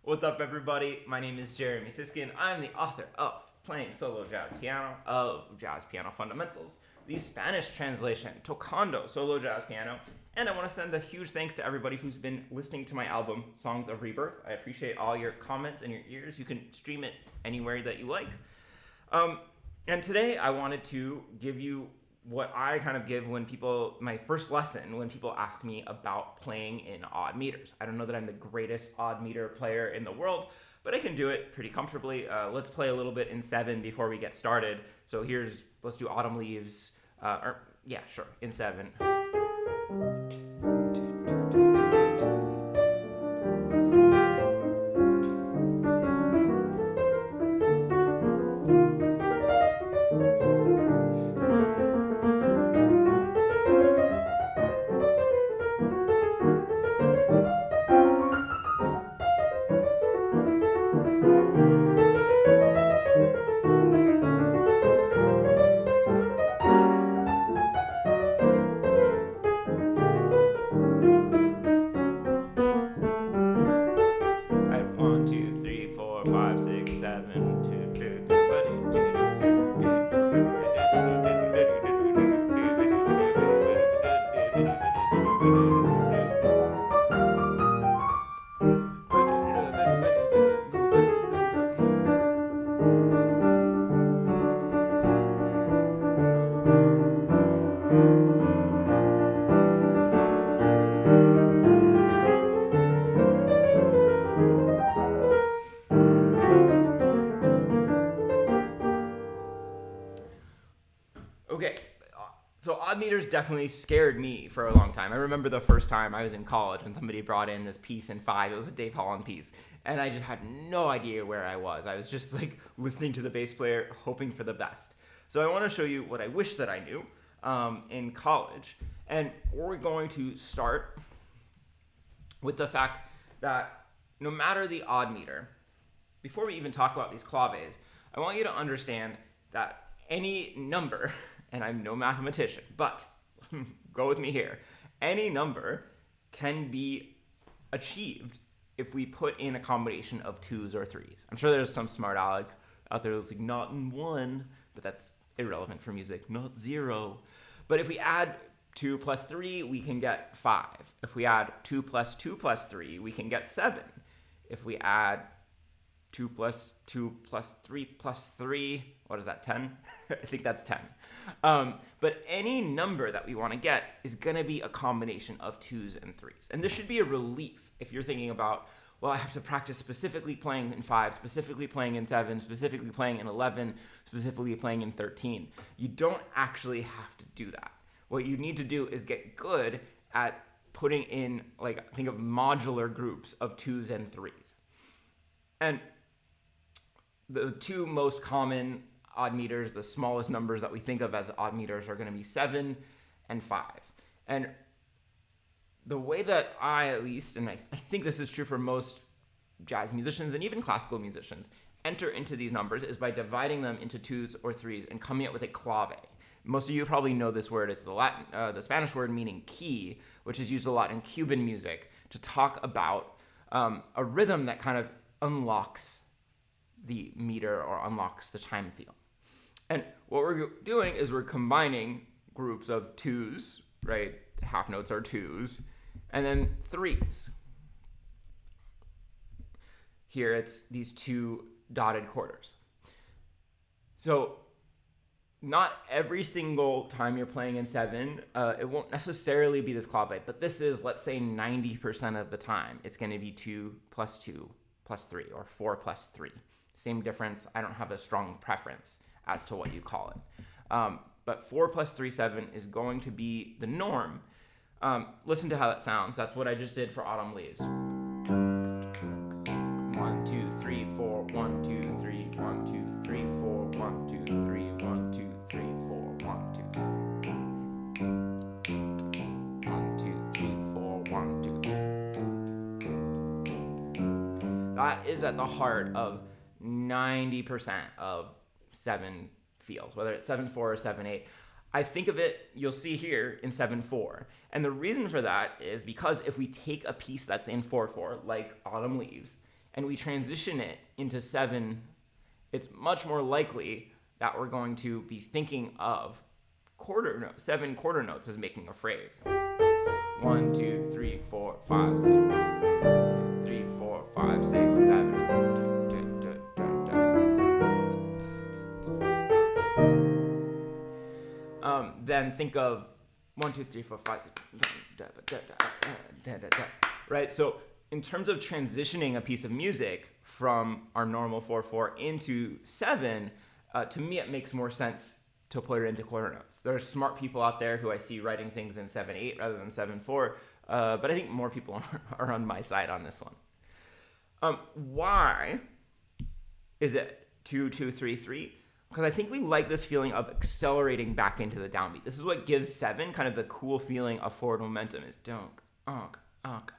What's up, everybody? My name is Jeremy Siskin. I'm the author of Playing Solo Jazz Piano, of Jazz Piano Fundamentals, the Spanish translation, Tocando Solo Jazz Piano, and I want to send a huge thanks to everybody who's been listening to my album, Songs of Rebirth. I appreciate all your comments and your ears. You can stream it anywhere that you like. And today I wanted to give you what I kind of give my first lesson when people ask me about playing in odd meters. I don't know that I'm the greatest odd meter player in the world, but I can do it pretty comfortably. Let's play a little bit in 7 before we get started. So let's do Autumn Leaves, in 7. Okay, so odd meters definitely scared me for a long time. I remember the first time I was in college when somebody brought in this piece in 5. It was a Dave Holland piece, and I just had no idea where I was. I was just like listening to the bass player, hoping for the best. So I want to show you what I wish that I knew in college, and we're going to start with the fact that no matter the odd meter, before we even talk about these claves, I want you to understand that any number, and I'm no mathematician, but go with me here, any number can be achieved if we put in a combination of 2s or 3s. I'm sure there's some smart aleck out there that's like, not in 1, but that's irrelevant for music, not 0. But if we add 2 plus 3, we can get 5. If we add 2 plus 2 plus 3, we can get 7. If we add 2 plus 2 plus 3 plus 3, what is that, 10? I think that's 10. But any number that we want to get is going to be a combination of 2s and 3s. And this should be a relief if you're thinking about, well, I have to practice specifically playing in 5, specifically playing in 7, specifically playing in 11, specifically playing in 13. You don't actually have to do that. What you need to do is get good at putting in, think of modular groups of 2s and 3s. And the two most common odd meters, the smallest numbers that we think of as odd meters, are going to be 7 and 5. And the way that I, at least, and I think this is true for most jazz musicians and even classical musicians, enter into these numbers is by dividing them into 2s or 3s and coming up with a clave. Most of you probably know this word. It's the Spanish word meaning key, which is used a lot in Cuban music to talk about a rhythm that kind of unlocks the meter or unlocks the time field. And what we're doing is we're combining groups of 2s, right? Half notes are 2s, and then 3s. Here it's these 2 dotted quarters. So not every single time you're playing in 7, it won't necessarily be this clave, but this is, let's say, 90% of the time. It's going to be 2 plus 2 plus 3, or 4 plus 3. Same difference. I don't have a strong preference as to what you call it. But 4 plus 3, 7 is going to be the norm. Listen to how that sounds. That's what I just did for Autumn Leaves. 1, 2, 3, 4, 1, 2, 3, 1, 2, 3, 4, 1, 2, 3, 1, 2, 3, 4, 1, 2. 1, 2, 3, 4, 1, 2. That is at the heart of 90% of 7 feels, whether it's 7/4 or 7/8. I think of it, you'll see here, in 7/4. And the reason for that is because if we take a piece that's in 4/4, like Autumn Leaves, and we transition it into 7, it's much more likely that we're going to be thinking of 7 quarter notes as making a phrase. 1, 2, 3, 4, 5, 6. 2, 3, 4, 5, 6, 7. Then think of 1, 2, 3, 4, 5, 6. Right? So in terms of transitioning a piece of music from our normal 4/4 into 7, to me it makes more sense to put it into quarter notes. There are smart people out there who I see writing things in 7/8 rather than 7/4, but I think more people are on my side on this one. Why is it 2, 2, 3, 3? Because I think we like this feeling of accelerating back into the downbeat. This is what gives 7 kind of the cool feeling of forward momentum is donk, onk, onk,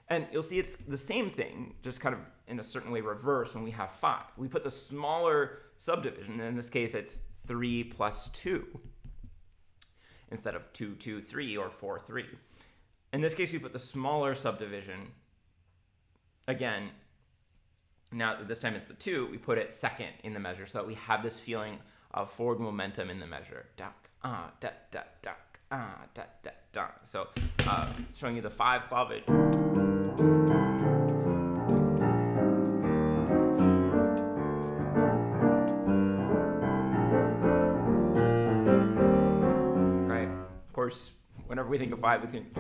and you'll see it's the same thing, just kind of in a certain way reversed when we have 5. We put the smaller subdivision, in this case it's 3 plus 2, instead of 2, 2, 3 or 4, 3. In this case, we put the smaller subdivision. Again, now this time it's the 2, we put it second in the measure so that we have this feeling of forward momentum in the measure. Duck, da, da, duck, da, da, da. So showing you the 5 clave. Right? Of course, whenever we think of 5, we think.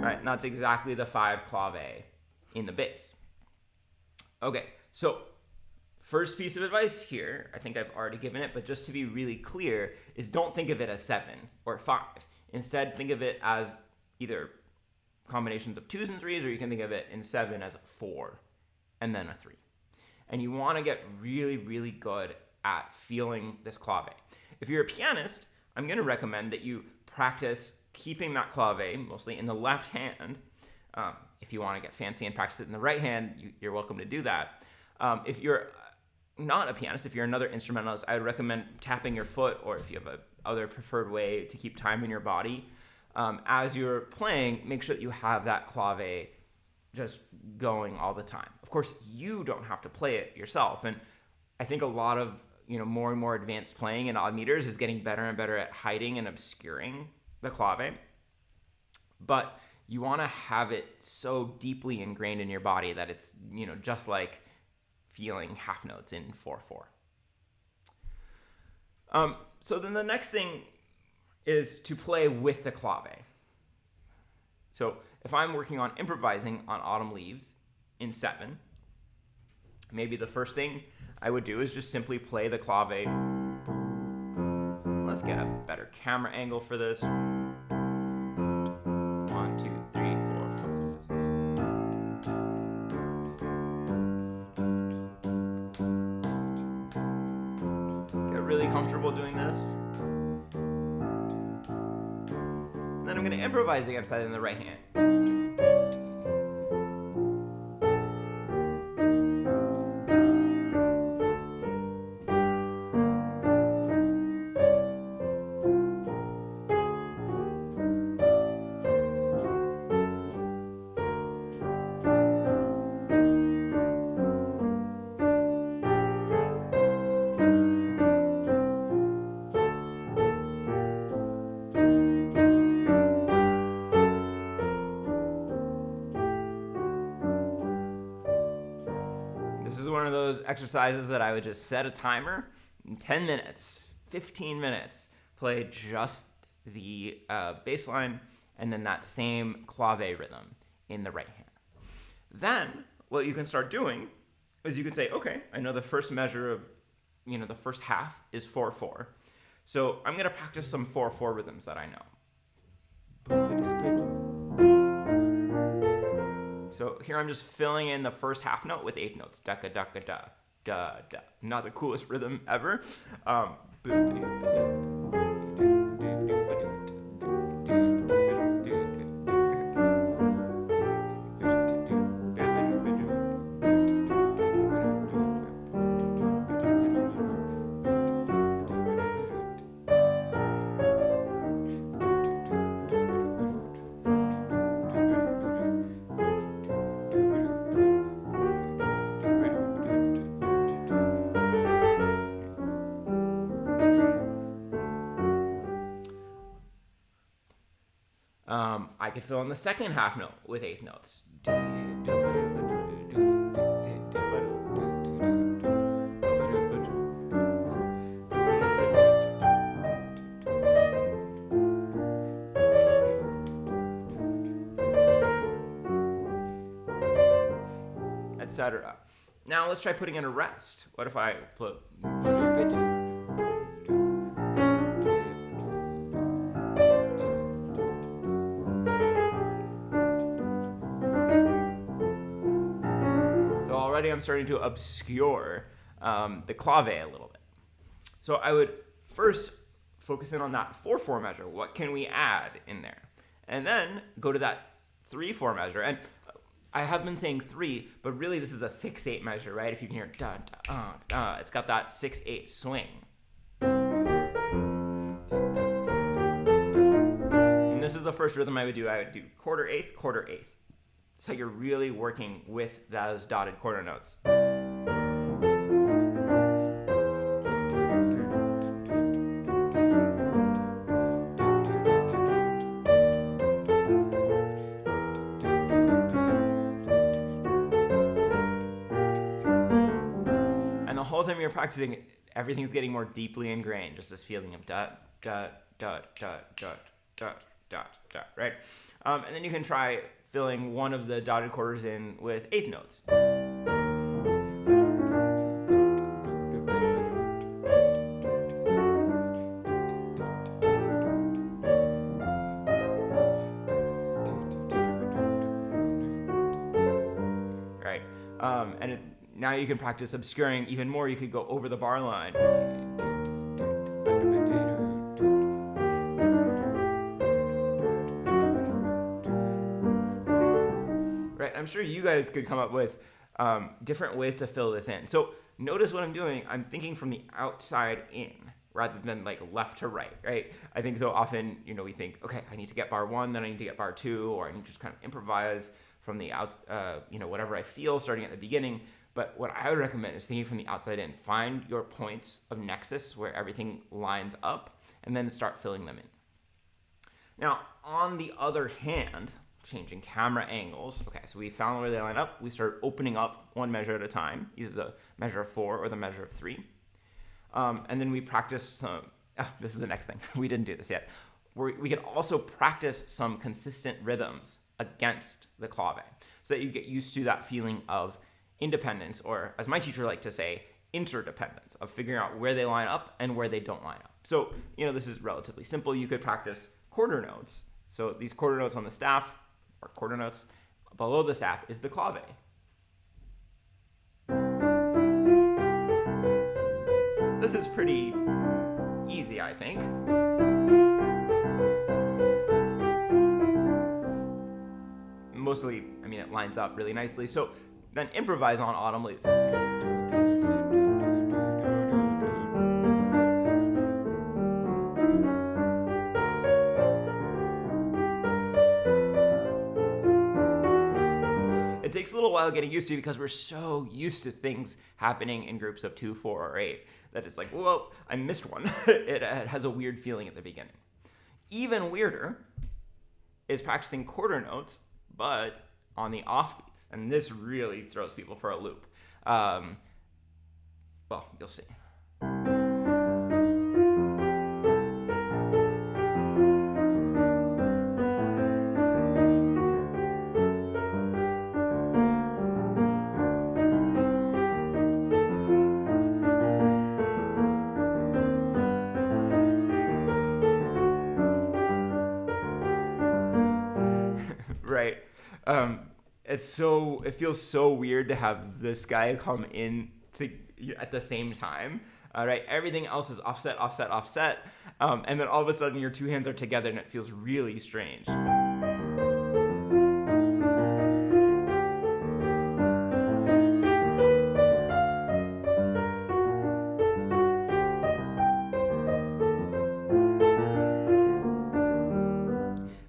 Right, and that's exactly the 5 clave in the bass. Okay, so first piece of advice here, I think I've already given it, but just to be really clear, is don't think of it as 7 or 5. Instead, think of it as either combinations of 2s and 3s, or you can think of it in 7 as a 4 and then a 3. And you want to get really, really good at feeling this clave. If you're a pianist, I'm going to recommend that you practice keeping that clave mostly in the left hand. If you want to get fancy and practice it in the right hand, you're welcome to do that. If you're not a pianist, if you're another instrumentalist, I would recommend tapping your foot, or if you have a other preferred way to keep time in your body. As you're playing, make sure that you have that clave just going all the time. Of course, you don't have to play it yourself. And I think a lot of more and more advanced playing in odd meters is getting better and better at hiding and obscuring the clave. But you want to have it so deeply ingrained in your body that it's, just like feeling half notes in 4/4. So then the next thing is to play with the clave. So if I'm working on improvising on Autumn Leaves in 7, maybe the first thing I would do is just simply play the clave. Let's get a better camera angle for this. 1, 2, 3, 4, 5, 6. Get really comfortable doing this. And then I'm going to improvise against that in the right hand. This is one of those exercises that I would just set a timer in 10 minutes, 15 minutes, play just the bass line and then that same clave rhythm in the right hand. Then what you can start doing is you can say, okay, I know the first measure of, the first half is 4/4. So I'm going to practice some 4/4 rhythms that I know. So here I'm just filling in the first half note with 8 notes. Da da da da da da. Not the coolest rhythm ever. I could fill in the second half note with eighth notes. Etc. Now let's try putting in a rest. What if I put... So already I'm starting to obscure the clave a little bit. So I would first focus in on that 4/4 measure. What can we add in there? And then go to that 3/4 measure. And I have been saying 3, but really this is a 6/8 measure, right? If you can hear da da da, it's got that 6/8 swing. And this is the first rhythm I would do. I would do quarter eighth, quarter eighth. So you're really working with those dotted quarter notes. And the whole time you're practicing, everything's getting more deeply ingrained. Just this feeling of dot, dot, dot, dot, dot, dot, dot, dot, right? And then you can try filling one of the dotted quarters in with eighth notes. Right? Now you can practice obscuring even more. You could go over the bar line. I'm sure you guys could come up with different ways to fill this in. So notice what I'm doing. I'm thinking from the outside in rather than like left to right, right? I think so often, we think, okay, I need to get bar 1, then I need to get bar 2, or I need to just kind of improvise from the out, whatever I feel starting at the beginning. But what I would recommend is thinking from the outside in. Find your points of nexus where everything lines up and then start filling them in. Now, on the other hand, changing camera angles. Okay, so we found where they line up. We start opening up one measure at a time, either the measure of 4 or the measure of 3. And then we practice some, this is the next thing. We didn't do this yet. We can also practice some consistent rhythms against the clave so that you get used to that feeling of independence, or as my teacher liked to say, interdependence, of figuring out where they line up and where they don't line up. So, this is relatively simple. You could practice quarter notes. So these quarter notes on the staff, or quarter notes below the staff, is the clave. This is pretty easy, I think. Mostly, it lines up really nicely. So then improvise on autumn leaves. It takes a little while getting used to because we're so used to things happening in groups of 2, 4, or 8 that it's like, whoa, I missed one. It has a weird feeling at the beginning. Even weirder is practicing quarter notes, but on the offbeats. And this really throws people for a loop. Well, you'll see. Right. It feels so weird to have this guy come in at the same time. Right. Everything else is offset, offset, offset. And then all of a sudden your two hands are together and it feels really strange.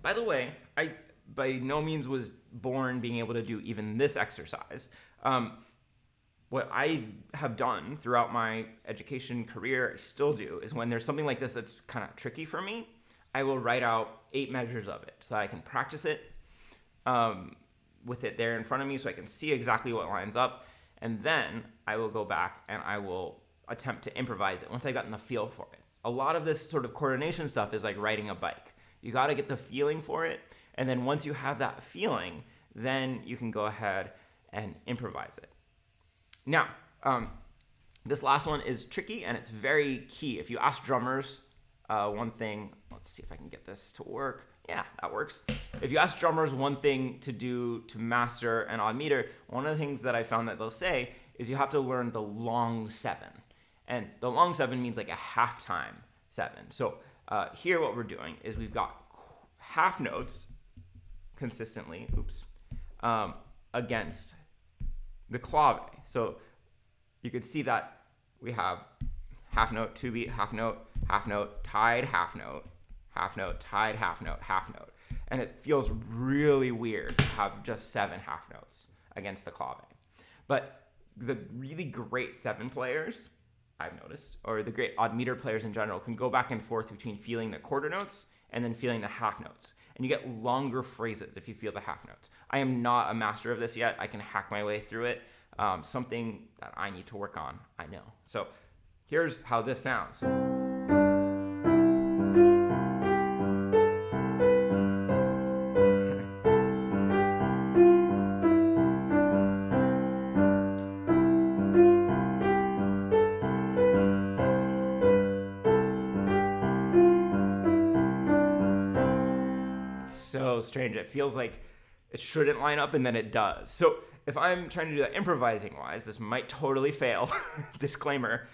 By the way, I by no means was born being able to do even this exercise. What I have done throughout my education career, I still do, is when there's something like this that's kind of tricky for me, I will write out 8 measures of it so that I can practice it with it there in front of me so I can see exactly what lines up. And then I will go back and I will attempt to improvise it once I've gotten the feel for it. A lot of this sort of coordination stuff is like riding a bike. You got to get the feeling for it. And then once you have that feeling, then you can go ahead and improvise it. Now, this last one is tricky and it's very key. If you ask drummers one thing, let's see if I can get this to work. Yeah, that works. If you ask drummers one thing to do to master an odd meter, one of the things that I found that they'll say is you have to learn the long 7. And the long 7 means like a halftime 7. So here what we're doing is we've got half notes consistently, against the clave. So you could see that we have half note, 2 beat, half note, tied, half note, tied, half note. And it feels really weird to have just 7 half notes against the clave. But the really great 7 players, I've noticed, or the great odd meter players in general, can go back and forth between feeling the quarter notes and then feeling the half notes. And you get longer phrases if you feel the half notes. I am not a master of this yet. I can hack my way through it. Something that I need to work on, I know. So here's how this sounds. So strange. It feels like it shouldn't line up and then it does. So if I'm trying to do that improvising wise, this might totally fail. Disclaimer.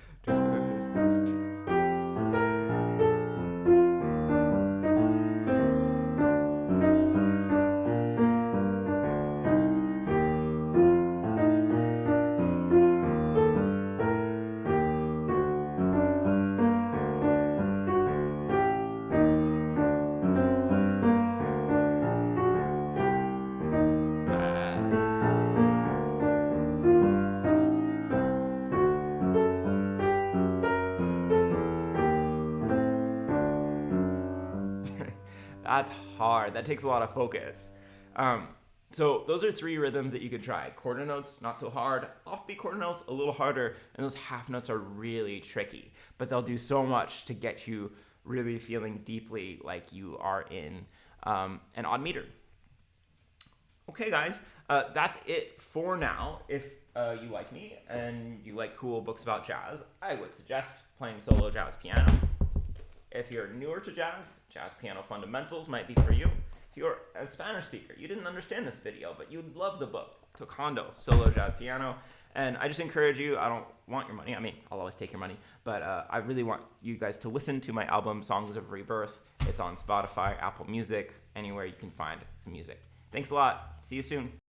That's hard. That takes a lot of focus. So those are 3 rhythms that you could try. Quarter notes, not so hard. Offbeat quarter notes, a little harder. And those half notes are really tricky. But they'll do so much to get you really feeling deeply like you are in an odd meter. Okay, guys. That's it for now. If you like me and you like cool books about jazz, I would suggest playing solo jazz piano. If you're newer to jazz, Jazz Piano Fundamentals might be for you. If you're a Spanish speaker, you didn't understand this video, but you'd love the book, Tocando, Solo Jazz Piano. And I just encourage you, I don't want your money. I mean, I'll always take your money, but I really want you guys to listen to my album, Songs of Rebirth. It's on Spotify, Apple Music, anywhere you can find some music. Thanks a lot. See you soon.